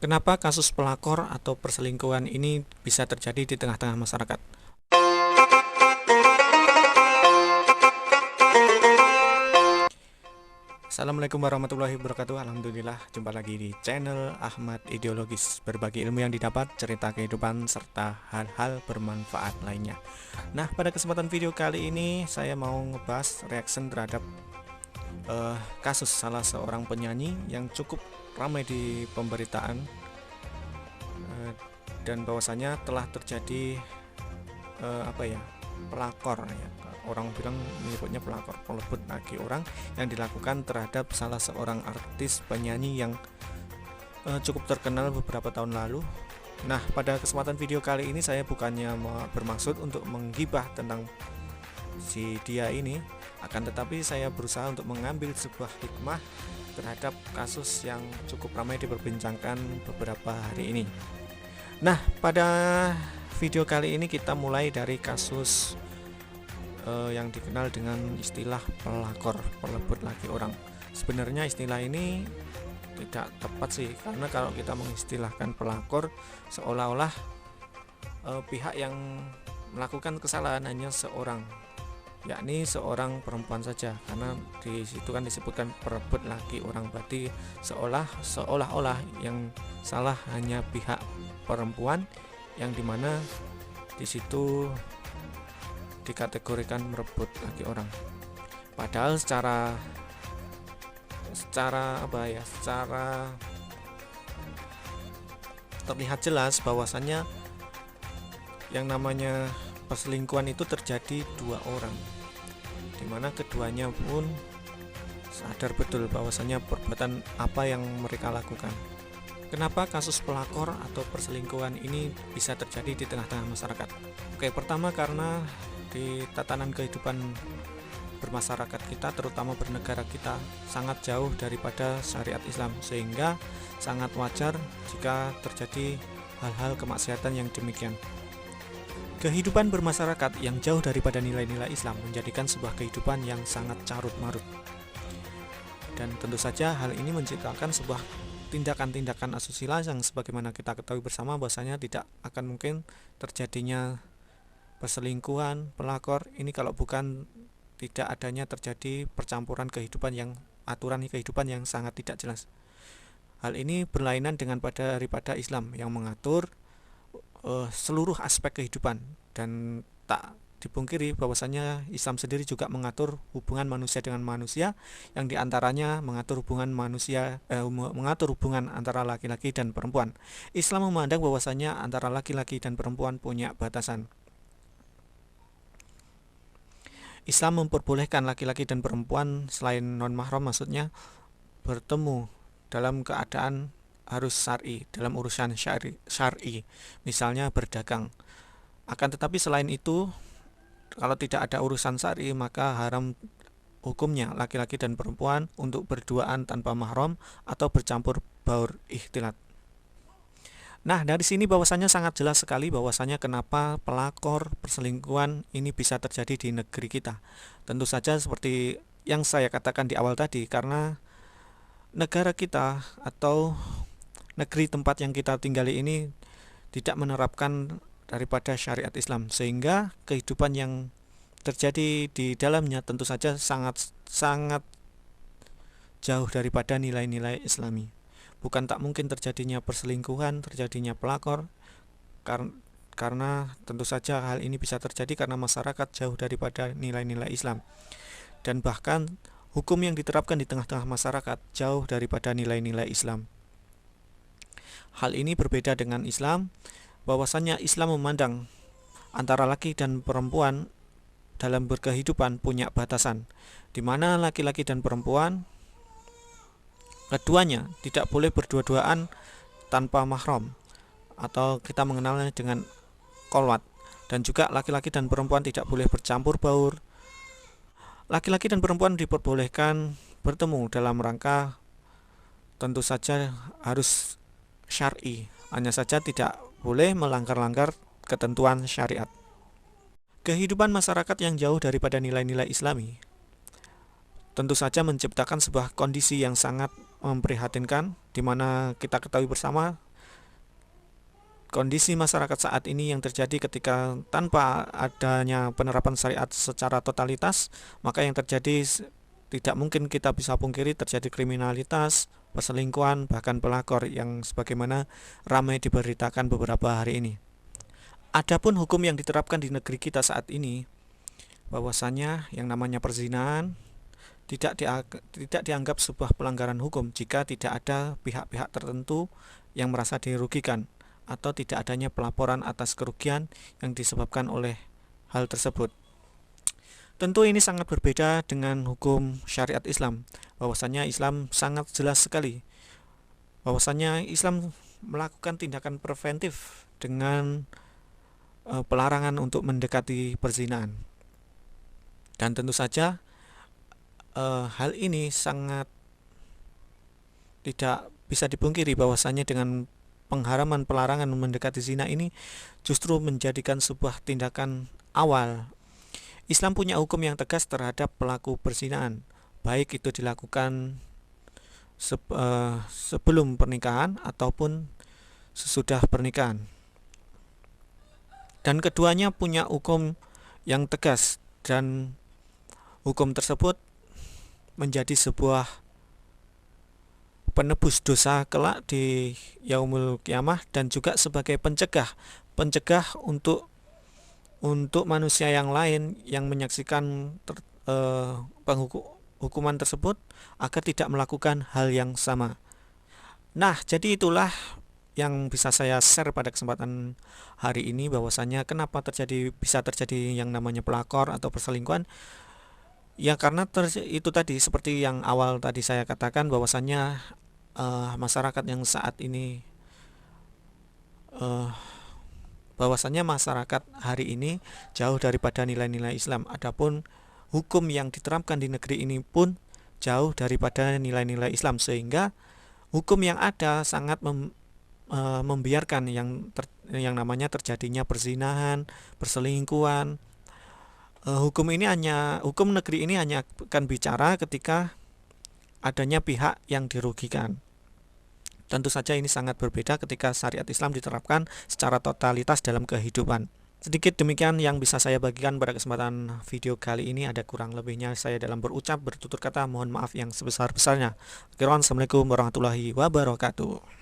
Kenapa kasus pelakor atau perselingkuhan ini bisa terjadi di tengah-tengah masyarakat? Assalamualaikum warahmatullahi wabarakatuh. Alhamdulillah, jumpa lagi di channel Ahmad Ideologis. Berbagi ilmu yang didapat, cerita kehidupan, serta hal-hal bermanfaat lainnya. Nah, pada kesempatan video kali ini saya mau ngebahas reaction terhadap kasus salah seorang penyanyi yang cukup ramai di pemberitaan, dan bahwasanya telah terjadi pelakor ya. Orang bilang menyebutnya pelakor, pelebut lagi orang yang dilakukan terhadap salah seorang artis penyanyi yang cukup terkenal beberapa tahun lalu. Nah, pada kesempatan video kali ini saya bukannya bermaksud untuk menggibah tentang si dia ini, akan tetapi saya berusaha untuk mengambil sebuah hikmah terhadap kasus yang cukup ramai diperbincangkan beberapa hari ini. Nah, pada video kali ini kita mulai dari kasus yang dikenal dengan istilah pelakor, pelebut laki orang. Sebenarnya istilah ini tidak tepat sih, karena kalau kita mengistilahkan pelakor seolah-olah pihak yang melakukan kesalahan hanya seorang, yakni seorang perempuan saja, karena di situ kan disebutkan perebut laki orang, berarti seolah-olah yang salah hanya pihak perempuan, yang dimana di situ dikategorikan merebut laki orang. Padahal secara terlihat jelas bahwasannya yang namanya perselingkuhan itu terjadi dua orang, dimana keduanya pun sadar betul bahwasannya perbuatan apa yang mereka lakukan. Kenapa kasus pelakor atau perselingkuhan ini bisa terjadi di tengah-tengah masyarakat? Oke, pertama karena di tatanan kehidupan bermasyarakat kita, terutama bernegara kita, sangat jauh daripada syariat Islam, sehingga sangat wajar jika terjadi hal-hal kemaksiatan yang demikian. Kehidupan bermasyarakat yang jauh daripada nilai-nilai Islam menjadikan sebuah kehidupan yang sangat carut-marut, dan tentu saja hal ini menciptakan sebuah tindakan-tindakan asusila yang sebagaimana kita ketahui bersama bahwasanya tidak akan mungkin terjadinya perselingkuhan, pelakor ini kalau bukan tidak adanya terjadi percampuran kehidupan yang aturan kehidupan yang sangat tidak jelas. Hal ini berlainan dengan daripada Islam yang mengatur seluruh aspek kehidupan, dan tak dipungkiri bahwasanya Islam sendiri juga mengatur hubungan manusia dengan manusia, yang diantaranya mengatur hubungan antara laki-laki dan perempuan. Islam memandang bahwasanya antara laki-laki dan perempuan punya batasan. Islam memperbolehkan laki-laki dan perempuan selain non-mahram, maksudnya bertemu dalam keadaan harus syar'i, dalam urusan syar'i, misalnya berdagang. Akan tetapi selain itu, kalau tidak ada urusan syar'i, maka haram hukumnya laki-laki dan perempuan untuk berduaan tanpa mahram atau bercampur baur ikhtilat. Nah, dari sini bahwasannya sangat jelas sekali bahwasannya kenapa pelakor perselingkuhan ini bisa terjadi di negeri kita. Tentu saja seperti yang saya katakan di awal tadi, karena negara kita atau negeri tempat yang kita tinggali ini tidak menerapkan daripada syariat Islam, sehingga kehidupan yang terjadi di dalamnya tentu saja sangat jauh daripada nilai-nilai Islami. Bukan tak mungkin terjadinya perselingkuhan, terjadinya pelakor, karena tentu saja hal ini bisa terjadi karena masyarakat jauh daripada nilai-nilai Islam, dan bahkan hukum yang diterapkan di tengah-tengah masyarakat jauh daripada nilai-nilai Islam. Hal ini berbeda dengan Islam, bahwasannya Islam memandang antara laki dan perempuan dalam berkehidupan punya batasan, di mana laki-laki dan perempuan keduanya tidak boleh berdua-duaan tanpa mahram, atau kita mengenalnya dengan kolwat, dan juga laki-laki dan perempuan tidak boleh bercampur baur. Laki-laki dan perempuan diperbolehkan bertemu dalam rangka tentu saja harus syar'i, hanya saja tidak boleh melanggar-langgar ketentuan syariat. Kehidupan masyarakat yang jauh daripada nilai-nilai Islami tentu saja menciptakan sebuah kondisi yang sangat memprihatinkan, di mana kita ketahui bersama kondisi masyarakat saat ini yang terjadi ketika tanpa adanya penerapan syariat secara totalitas, maka yang terjadi tidak mungkin kita bisa pungkiri terjadi kriminalitas, perselingkuhan, bahkan pelakor yang sebagaimana ramai diberitakan beberapa hari ini. Adapun hukum yang diterapkan di negeri kita saat ini, bahwasanya yang namanya perzinahan tidak dianggap sebuah pelanggaran hukum jika tidak ada pihak-pihak tertentu yang merasa dirugikan atau tidak adanya pelaporan atas kerugian yang disebabkan oleh hal tersebut. Tentu ini sangat berbeda dengan hukum syariat Islam, bahwasanya Islam sangat jelas sekali bahwasanya Islam melakukan tindakan preventif dengan pelarangan untuk mendekati perzinahan. Dan tentu saja hal ini sangat tidak bisa dipungkiri bahwasanya dengan pengharaman pelarangan mendekati zina ini justru menjadikan sebuah tindakan awal. Islam punya hukum yang tegas terhadap pelaku perzinahan, baik itu dilakukan sebelum pernikahan ataupun sesudah pernikahan. Dan keduanya punya hukum yang tegas, dan hukum tersebut menjadi sebuah penebus dosa kelak di yaumul kiamah, dan juga sebagai pencegah untuk manusia yang lain yang menyaksikan hukuman tersebut agar tidak melakukan hal yang sama. Nah, jadi itulah yang bisa saya share pada kesempatan hari ini, bahwasanya kenapa bisa terjadi yang namanya pelakor atau perselingkuhan. Ya karena itu tadi, seperti yang awal tadi saya katakan, bahwasanya masyarakat yang saat ini bahwasanya masyarakat hari ini jauh daripada nilai-nilai Islam. Adapun hukum yang diterapkan di negeri ini pun jauh daripada nilai-nilai Islam, sehingga hukum yang ada sangat membiarkan yang namanya terjadinya perzinahan, perselingkuhan. Hukum negeri ini hanya akan bicara ketika adanya pihak yang dirugikan. Tentu saja ini sangat berbeda ketika syariat Islam diterapkan secara totalitas dalam kehidupan. Sedikit demikian yang bisa saya bagikan pada kesempatan video kali ini. Ada kurang lebihnya saya dalam bertutur kata, mohon maaf yang sebesar-besarnya. Assalamualaikum warahmatullahi wabarakatuh.